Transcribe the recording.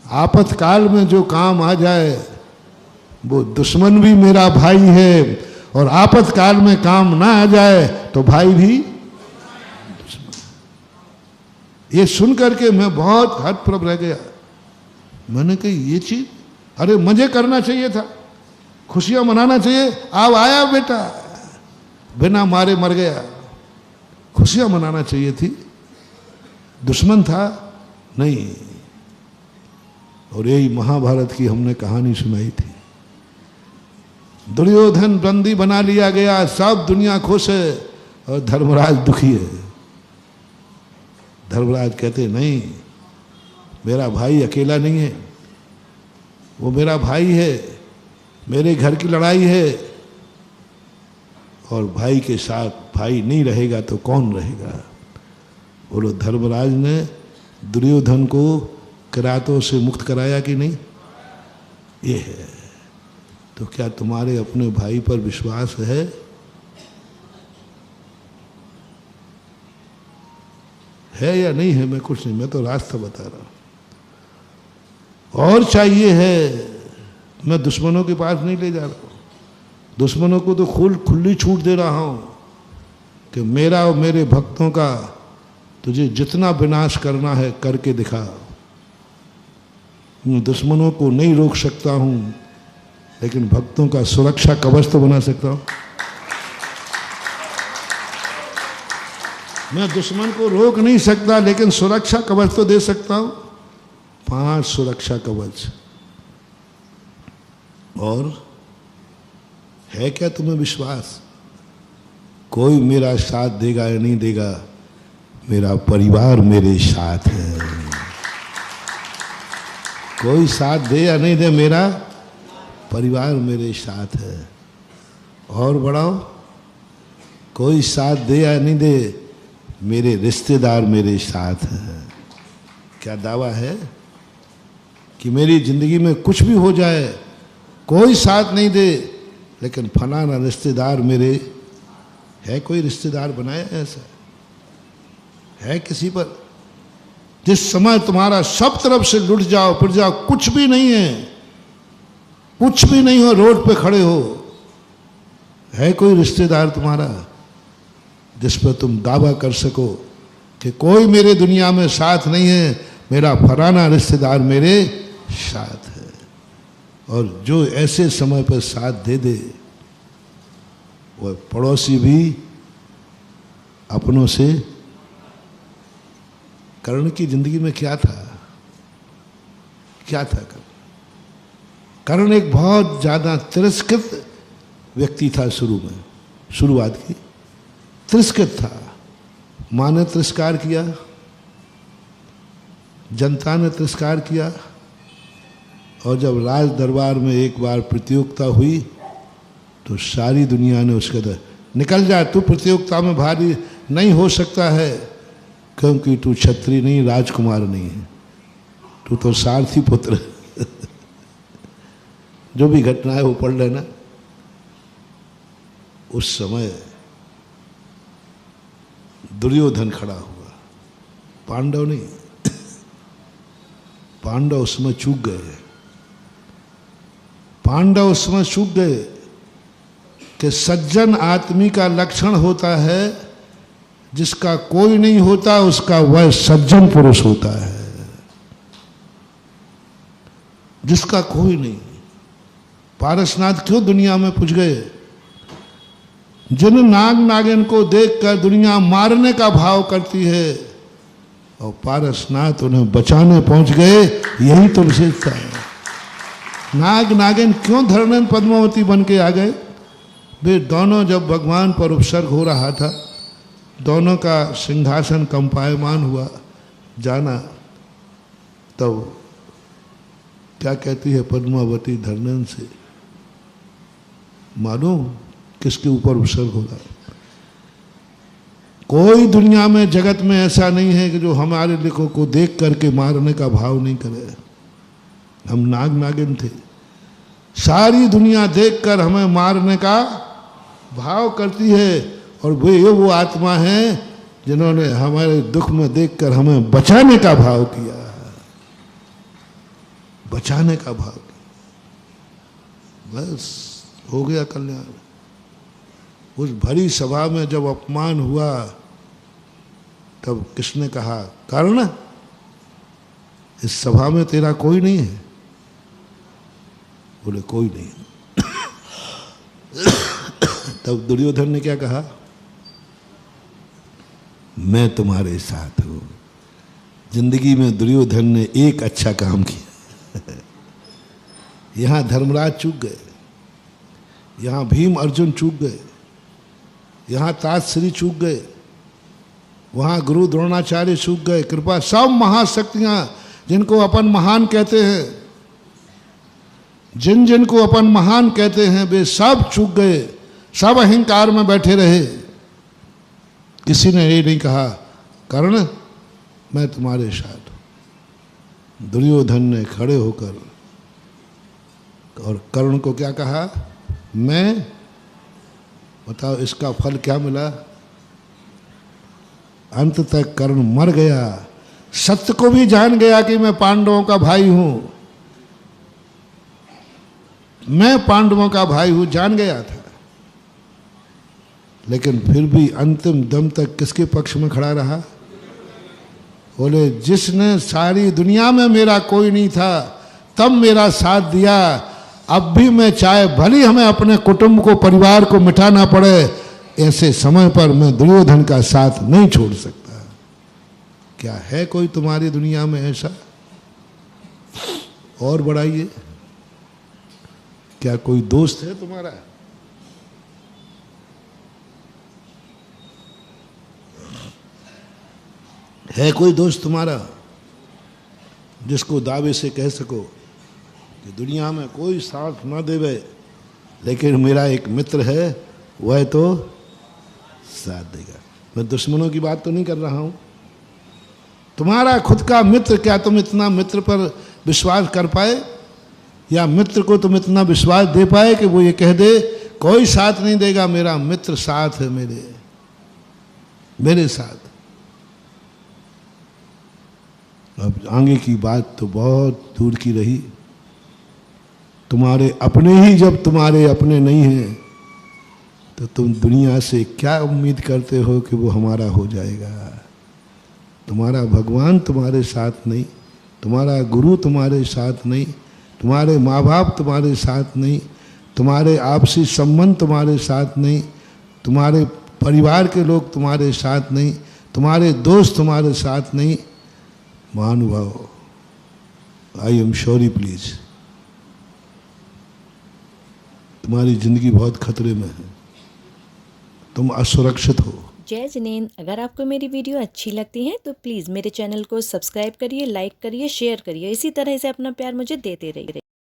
आपातकाल में जो काम आ जाए वो दुश्मन भी मेरा भाई है, और आपातकाल में काम ना आ जाए तो भाई भी दुश्मन। ये सुन करके मैं बहुत हतप्रभ रह गया। मैंने कही ये चीज, अरे मजे करना चाहिए था, खुशियां मनाना चाहिए। अब आया बेटा, बिना मारे मर गया, खुशियां मनाना चाहिए थी, दुश्मन था नहीं। और यही महाभारत की हमने कहानी सुनाई थी। दुर्योधन बंदी बना लिया गया, सब दुनिया खुश है और धर्मराज दुखी है। धर्मराज कहते नहीं, मेरा भाई अकेला नहीं है, वो मेरा भाई है, मेरे घर की लड़ाई है, और भाई के साथ भाई नहीं रहेगा तो कौन रहेगा। बोलो, धर्मराज ने दुर्योधन को किरातों से मुक्त कराया कि नहीं? ये है। तो क्या तुम्हारे अपने भाई पर विश्वास है? या नहीं है? मैं कुछ नहीं, मैं तो रास्ता बता रहा हूं। और चाहिए है, मैं दुश्मनों के पास नहीं ले जा रहा हूं। दुश्मनों को तो खुली छूट दे रहा हूं कि मेरा और मेरे भक्तों का तुझे जितना विनाश करना है करके दिखा। मैं दुश्मनों को नहीं रोक सकता हूं, लेकिन भक्तों का सुरक्षा कवच तो बना सकता हूं। मैं दुश्मन को रोक नहीं सकता, लेकिन सुरक्षा कवच तो दे सकता हूं। 5 सुरक्षा कवच। और है क्या तुम्हें विश्वास? कोई मेरा साथ देगा या नहीं देगा, मेरा परिवार मेरे साथ है। कोई साथ दे या नहीं दे, मेरा परिवार मेरे साथ है। और बढ़ाओ, कोई साथ दे या नहीं दे, मेरे रिश्तेदार मेरे साथ हैं। क्या दावा है कि मेरी जिंदगी में कुछ भी हो जाए, कोई साथ नहीं दे, लेकिन फलाना रिश्तेदार मेरे है। कोई रिश्तेदार बनाया ऐसा है किसी पर? जिस समय तुम्हारा सब तरफ से लुट जाओ, फिर जाओ, कुछ भी नहीं है, कुछ भी नहीं हो, रोड पे खड़े हो, है कोई रिश्तेदार तुम्हारा जिस पर तुम दावा कर सको कि कोई मेरे दुनिया में साथ नहीं है, मेरा फलाना रिश्तेदार मेरे साथ है। और जो ऐसे समय पर साथ दे दे, वह पड़ोसी भी अपनों से। कर्ण की जिंदगी में क्या था? क्या था कर्ण? कर्ण एक बहुत ज्यादा तिरस्कृत व्यक्ति था। शुरुआत की तिरस्कृत था। मां ने तिरस्कार किया, जनता ने तिरस्कार किया, और जब राज दरबार में एक बार प्रतियोगिता हुई तो सारी दुनिया ने उसके अंदर, निकल जा, तू प्रतियोगिता में भारी नहीं हो सकता है, क्योंकि तू क्षत्रिय नहीं, राजकुमार नहीं है, तू तो सारथी पुत्र। जो भी घटना है वो पढ़ लेना। उस समय दुर्योधन खड़ा हुआ, पांडव नहीं। पांडव उसमें चूक गए। पांडव उसमें चूक गए कि सज्जन आदमी का लक्षण होता है, जिसका कोई नहीं होता उसका वह सज्जन पुरुष होता है। जिसका कोई नहीं। पारसनाथ क्यों दुनिया में पूछ गए? जिन नाग नागिन को देखकर दुनिया मारने का भाव करती है, और पारसनाथ उन्हें बचाने पहुंच गए। यही तो विशेषता है। नाग नागिन क्यों धरणन पद्मावती बन के आ गए? वे दोनों जब भगवान पर उपसर्ग हो रहा था, दोनों का सिंहासन कंपायमान हुआ, जाना, तब क्या कहती है पद्मावती धरणन से, मालूम किसके ऊपर उपसर्ग होगा? कोई दुनिया में, जगत में ऐसा नहीं है कि जो हमारे लिखों को देख करके मारने का भाव नहीं करे। हम नाग नागिन थे, सारी दुनिया देखकर हमें मारने का भाव करती है, और वे वो आत्मा है जिन्होंने हमारे दुख में देखकर हमें बचाने का भाव किया। बचाने का भाव, बस हो गया कल्याण। उस भरी सभा में जब अपमान हुआ तब किसने कहा, कर्ण इस सभा में तेरा कोई नहीं है? बोले कोई नहीं। तब दुर्योधन ने क्या कहा, मैं तुम्हारे साथ हूं। जिंदगी में दुर्योधन ने एक अच्छा काम किया। यहां धर्मराज चूक गए, यहां भीम अर्जुन चूक गए, यहां ताजश्री चूक गए, वहां गुरु द्रोणाचार्य चूक गए। कृपा सब महाशक्तियां जिनको अपन महान कहते हैं, जिन जिनको अपन महान कहते हैं, वे सब चूक गए, सब अहंकार में बैठे रहे। किसी ने ये नहीं कहा कर्ण मैं तुम्हारे साथ हूं। दुर्योधन ने खड़े होकर और कर्ण को क्या कहा, मैं, बताओ इसका फल क्या मिला? अंत तक कर्ण मर गया, सत्य को भी जान गया कि मैं पांडवों का भाई हूं, मैं पांडवों का भाई हूं, जान गया था। लेकिन फिर भी अंतिम दम तक किसके पक्ष में खड़ा रहा? बोले जिसने सारी दुनिया में मेरा कोई नहीं था तब मेरा साथ दिया, अब भी मैं चाहे भली हमें अपने कुटुंब को, परिवार को मिटाना पड़े, ऐसे समय पर मैं दुर्योधन का साथ नहीं छोड़ सकता। क्या है कोई तुम्हारी दुनिया में ऐसा? और बढ़ाइए, क्या कोई दोस्त है तुम्हारा? है कोई दोस्त तुम्हारा जिसको दावे से कह सको कि दुनिया में कोई साथ ना देवे, लेकिन मेरा एक मित्र है, वह तो साथ देगा। मैं दुश्मनों की बात तो नहीं कर रहा हूं। तुम्हारा खुद का मित्र, क्या तुम इतना मित्र पर विश्वास कर पाए, या मित्र को तुम इतना विश्वास दे पाए कि वो ये कह दे कोई साथ नहीं देगा, मेरा मित्र साथ है, मेरे साथ। अब आगे की बात तो बहुत दूर की रही। तुम्हारे अपने ही जब तुम्हारे अपने नहीं हैं तो तुम दुनिया से क्या उम्मीद करते हो कि वो हमारा हो जाएगा? तुम्हारा भगवान तुम्हारे साथ नहीं, तुम्हारा गुरु तुम्हारे साथ नहीं, तुम्हारे माँ बाप तुम्हारे साथ नहीं, तुम्हारे आपसी संबंध तुम्हारे साथ नहीं, तुम्हारे परिवार के लोग तुम्हारे साथ नहीं, तुम्हारे दोस्त तुम्हारे साथ नहीं। महानुभाव, आई एम सॉरी प्लीज, तुम्हारी जिंदगी बहुत खतरे में है, तुम असुरक्षित हो। जय जिनेंद्र। अगर आपको मेरी वीडियो अच्छी लगती है तो प्लीज़ मेरे चैनल को सब्सक्राइब करिए, लाइक करिए, शेयर करिए। इसी तरह से अपना प्यार मुझे देते रहिए।